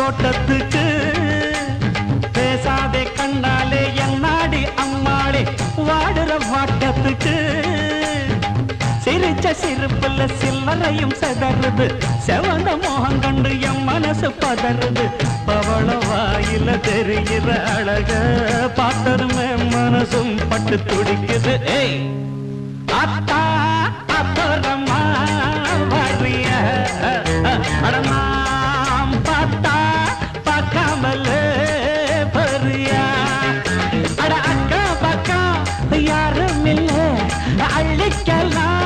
தோட்டத்துக்கு பேசாதே கண்ணாலே என்னாடி அம்மாளே வாடுற வாட்டத்துக்கு சிரிச்ச சிரிப்புல சில்லறையும் செதறுது செவந்த மோகம் கண்டு என் மனசு பதறுது பவள வாயில தெரிகிற அழக பார்த்ததுமே மனசும் பட்டு துடிக்குது ஏய் அத்தா அப்புறமா வரிய அடமாம் பார்த்தா பார்க்காமல பரியா அட அக்கா பக்கா யாரும் இல்லை அள்ளிக்கலாம்